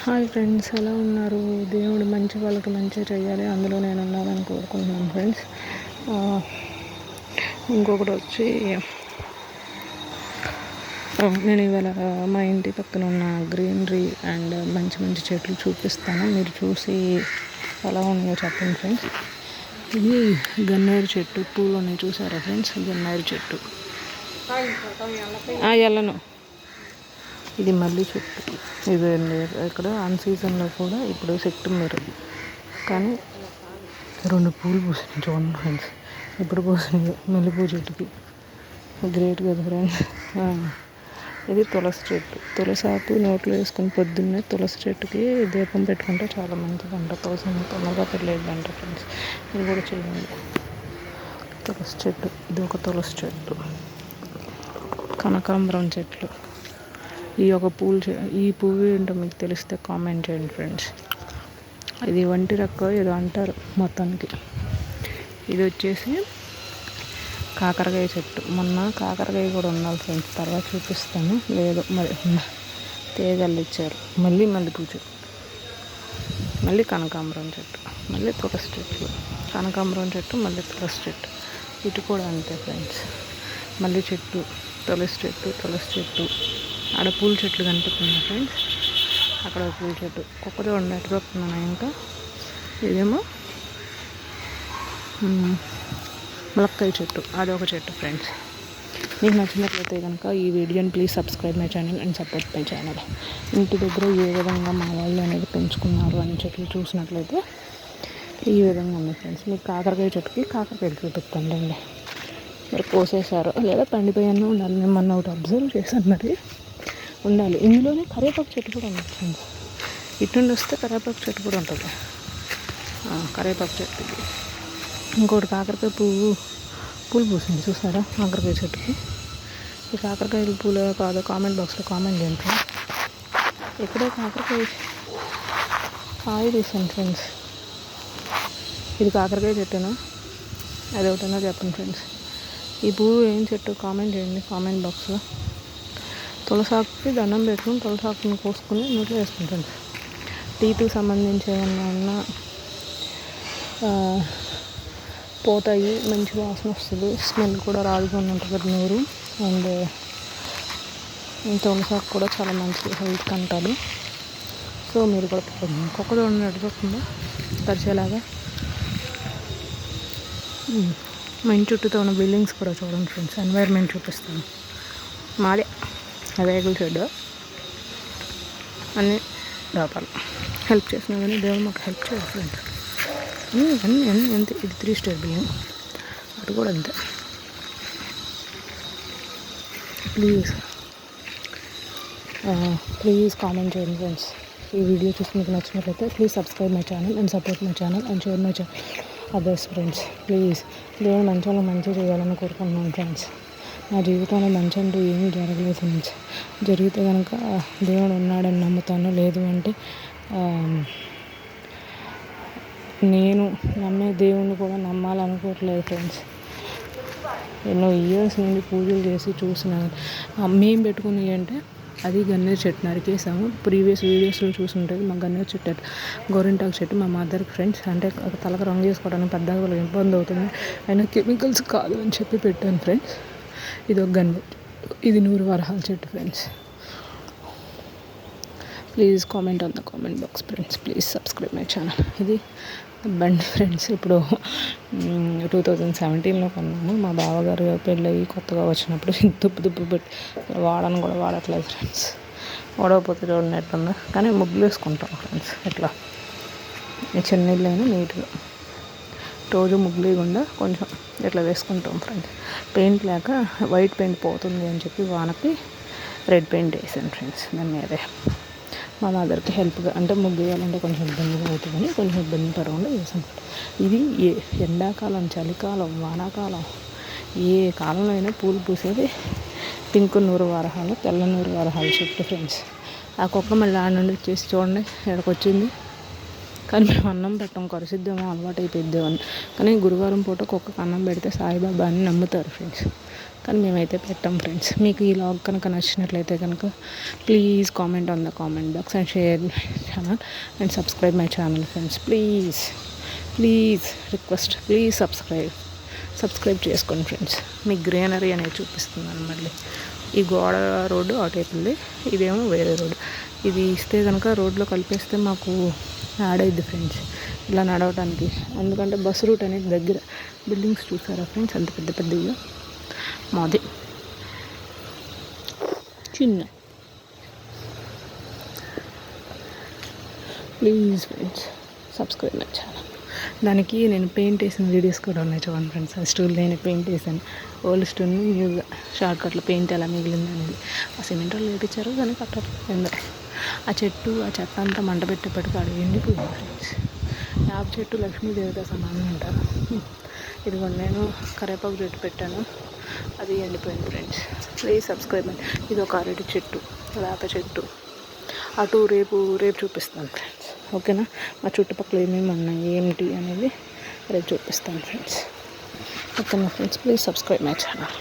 Hi friends, ఎలా ఉన్నారు? దేవుడు మంచి వాళ్ళకి మంచిగా చేయాలి, అందులో నేను ఉన్నానని కోరుకుంటున్నాను ఫ్రెండ్స్. ఇంకొకటి వచ్చి నేను ఇవాళ మా ఇంటి పక్కన ఉన్న గ్రీనరీ అండ్ మంచి మంచి చెట్లు చూపిస్తాను. మీరు చూసి ఎలా ఉన్నాయో చెప్పండి ఫ్రెండ్స్. ఇది గన్నేరు చెట్టు, పూలు ఉన్నాయి చూసారా ఫ్రెండ్స్? గన్నేరు చెట్టు ఎల్లను. ఇది మళ్ళీ చెట్టు. ఇది ఇక్కడ అన్ సీజన్లో కూడా ఇప్పుడు సెప్టెంబర్, కానీ 2 పూలు పూసినాయి చూడండి ఫ్రెండ్స్. ఇప్పుడు పూసినాయి మల్లెపూ చెట్టుకి. గ్రేట్ కదా ఫ్రెండ్స్. ఇది తులసి చెట్టు. తులసి ఆకు నోట్లో వేసుకొని పొద్దున్నే తులసి చెట్టుకి దీపం పెట్టుకుంటే చాలా మంచిదంట. తులసి తొందరగా పెళ్ళేదంట ఫ్రెండ్స్. ఇది కూడా చేయండి. తులసి చెట్టు, ఇది ఒక తులసి చెట్టు. కనకాంబరం చెట్లు. ఈ ఒక ఈ పువ్వు ఏంటో మీకు తెలిస్తే కామెంట్ చేయండి ఫ్రెండ్స్. ఇది వంటి రెక్క ఏదో అంటారు మొత్తానికి. ఇది వచ్చేసి కాకరకాయ చెట్టు. మొన్న కాకరకాయ కూడా ఉండాలి ఫ్రెండ్స్, తర్వాత చూపిస్తాను. లేదు మరి తీగలు ఇచ్చారు. మళ్ళీ మల్లెపూ చెట్టు, మళ్ళీ కనకాంబరం చెట్టు, మళ్ళీ తులసి చెట్లు. కనకాంబరం చెట్టు, మళ్ళీ తులసి చెట్టు. ఇటు కూడా అంతే ఫ్రెండ్స్. మళ్ళీ చెట్టు, తులసి చెట్టు, తులసి చెట్టు. ఆడ పూల చెట్లు కనిపిస్తున్నాయి ఫ్రెండ్స్. అక్కడ పూల చెట్టు. కుక్కతో నెట్టుకొస్తున్నాను. ఇంకా ఇదేమో ములక్కాయ చెట్టు, అదొక చెట్టు ఫ్రెండ్స్. మీకు నచ్చినట్లయితే కనుక ఈ వీడియోని please subscribe my channel and support my channel. ఇంటి దగ్గర ఏ విధంగా మా వాళ్ళు అనేది పెంచుకున్నారు అని చెట్లు చూసినట్లయితే ఈ విధంగా ఉంది ఫ్రెండ్స్. మీకు కాకరకాయ చెట్టుకి కాకరకాయలు చూపిస్తాండి. మరి కోసేసారు లేదా పండిపోయాను ఉండాలి. నేను మొన్న ఒకటి అబ్జర్వ్ చేశాను, మరి ఉండాలి. ఇందులోనే కరివేపాకు చెట్టు కూడా ఉంది ఫ్రెండ్స్. ఇటు నుండి వస్తే కరివేపాకు చెట్టు కూడా ఉంటుంది. కరివేపాకు చెట్టుకి ఇంకోటి కాకరకాయ పూలు పూసింది చూసారా కాకరకాయ చెట్టుకి. ఈ కాకరకాయలు పూలు కాదో కామెంట్ బాక్స్లో కామెంట్ చేయండి. ఎక్కడో కాకరకాయ కాయ తీసాను ఫ్రెండ్స్. ఇది కాకరకాయ చెట్టునా అది ఒకటైనా చెప్పండి ఫ్రెండ్స్. ఈ పువ్వు ఏం చెట్టు కామెంట్ చేయండి కామెంట్ బాక్స్లో. తులసాకుకి దండం పెట్టుకుని తులసాకుని కోసుకుని నోట్లో వేసుకుంటాను. టీతూ సంబంధించి ఏమన్నా ఉన్నా పోతాయి, మంచి వాసన వస్తుంది, స్మెల్ కూడా రాదుగా ఉంటుంది నోరు. అండ్ తులసాకు కూడా చాలా మంచిది హెల్త్కి అంటారు. సో మీరు కూడా కుక్కతో నడుచుకోకుండా పరిచేలాగా. మా ఇంటి చుట్టూతో ఉన్న బిల్డింగ్స్ కూడా చూడండి ఫ్రెండ్స్. ఎన్వైర్న్మెంట్ చూపిస్తాను. మాదే రేగుల షెడ్. అన్నీ లోపాలు హెల్ప్ చేసినా కానీ దేవుడు మాకు హెల్ప్ చేయాలి ఫ్రెండ్స్. అన్నీ అంతే. ఇది 3 స్టార్ బిల్డింగ్, అటు కూడా అంతే. ప్లీజ్ కామెంట్ చేయండి ఫ్రెండ్స్. ఈ వీడియో చూసి మీకు నచ్చినట్లయితే please subscribe my channel and support my channel and share my channel others friends. Please దేవుడు మంచిగా చేయాలని కోరుకుంటున్నాను ఫ్రెండ్స్. నా జీవితంలో మంచి అంటూ ఏమీ జరగలేదు ఫ్రెండ్స్. జరిగితే కనుక దేవుడు ఉన్నాడని నమ్ముతాను. లేదు అంటే నేను నమ్మే దేవుణ్ణి కూడా నమ్మాలనుకోవట్లేదు ఫ్రెండ్స్. ఎన్నో ఇయర్స్ నుండి పూజలు చేసి చూసిన మేము పెట్టుకుని అంటే అది గన్నేరు చెట్టు నరికేసాము. ప్రీవియస్ వీడియోస్లో చూసుంటుంది. మా గన్నేరు చెట్టు, గోరింటాకు చెట్టు మా మదర్కి ఫ్రెండ్స్. అంటే తలకు రంగు చేసుకోవడానికి పెద్దగా వాళ్ళకి ఇబ్బంది అవుతుంది, అయినా కెమికల్స్ కాదు అని చెప్పి పెట్టాను ఫ్రెండ్స్. ఇది ఒక గన్నేరు, ఇది 100 వరహాల చెట్టు friends. Please comment on the comment box friends. Please subscribe my channel. ఇది బండి ఫ్రెండ్స్. ఇప్పుడు 2017లో కొన్నాము. మా బావగారు పెళ్ళయి కొత్తగా వచ్చినప్పుడు దుప్పు పెట్టి వాడని కూడా వాడట్లేదు ఫ్రెండ్స్. వాడకపోతే చూడనట్టుందా, కానీ ముగ్గులు వేసుకుంటాం ఫ్రెండ్స్. ఇట్లా చిన్నీళ్ళైనా నీట్గా రోజు ముగ్గులు ఇవ్వకుండా కొంచెం ఇట్లా వేసుకుంటాం ఫ్రెండ్స్. పెయింట్ లేక వైట్ పెయింట్ పోతుంది అని చెప్పి వానకి రెడ్ పెయింట్ వేసాను ఫ్రెండ్స్. దాన్ని అదే మా మదర్కి హెల్ప్గా, అంటే ముగ్గు వేయాలంటే కొంచెం ఇబ్బందిగా అవుతుందని కొంచెం ఇబ్బంది పడకుండా వేసాను. ఇది ఎండాకాలం, చలికాలం, వానాకాలం, ఏ కాలంలో అయినా పూలు పూసేది పింక్ 100 వరహాలు, తెల్ల 100 వరహాలు చెట్టు ఫ్రెండ్స్. ఆ కుక్క మళ్ళీ ఆడ నుండి వచ్చేసి చూడండి ఎక్కడికి వచ్చింది. కానీ మేము అన్నం పెట్టాం, కరిసిద్దామో అలవాటు అయిపోయిద్దామని. కానీ గురువారం పూట కుక్కకు అన్నం పెడితే సాయిబాబా అని నమ్ముతారు ఫ్రెండ్స్. కానీ మేమైతే పెట్టాం ఫ్రెండ్స్. మీకు ఈ లాగ్ కనుక నచ్చినట్లయితే కనుక please comment on the comment box and share my channel and subscribe my channel friends. Please request, please subscribe చేసుకోండి ఫ్రెండ్స్. మీకు గ్రీనరీ అనేది చూపిస్తున్నాను. మళ్ళీ ఈ గోడ రోడ్డు అటువైపు ఉంది, ఇదేమో వేరే రోడ్డు. ఇది ఇస్తే కనుక రోడ్లో కలిపేస్తే మాకు యాడ్ అయ్యిద్ది ఫ్రెండ్స్ ఇలా నడవడానికి. ఎందుకంటే బస్ రూట్ అనేది దగ్గర. బిల్డింగ్స్ చూసారా ఫ్రెండ్స్ అంత పెద్ద పెద్దగా. మాది చిన్న. Please friends subscribe my channel. దానికి నేను పెయింట్ వేసిన వీడియోస్ కూడా ఉన్నాయి చూడండి ఫ్రెండ్స్. ఆ స్టూల్ నేను పెయింట్ వేసాను. ఓల్డ్ స్టూల్ని న్యూగా షార్ట్ కట్లో పెయింట్ ఎలా మిగిలింది అనేది. ఆ సిమెంట్ వాళ్ళు వేయించారు కానీ కట్టలేదు. ఆ చెట్టు ఆ చెత్త అంతా మంట పెట్టేప్పటికీ అక్కడ ఎండిపోయింది ఫ్రెండ్స్. యాప చెట్టు లక్ష్మీదేవితో సమానం అంటారు. ఇదిగోండి నేను కరివేపాకు చెట్టు పెట్టాను, అది ఎండిపోయింది ఫ్రెండ్స్. Please subscribe. ఇది ఒక అరటి చెట్టు, వేప చెట్టు. అటు రేపు చూపిస్తాను ఫ్రెండ్స్. ఓకేనా? మా చుట్టుపక్కల ఏమేమి ఉన్నాయి ఏంటి అనేది రేపు చూపిస్తాను ఫ్రెండ్స్. ఓకేనా friends? Please subscribe my channel.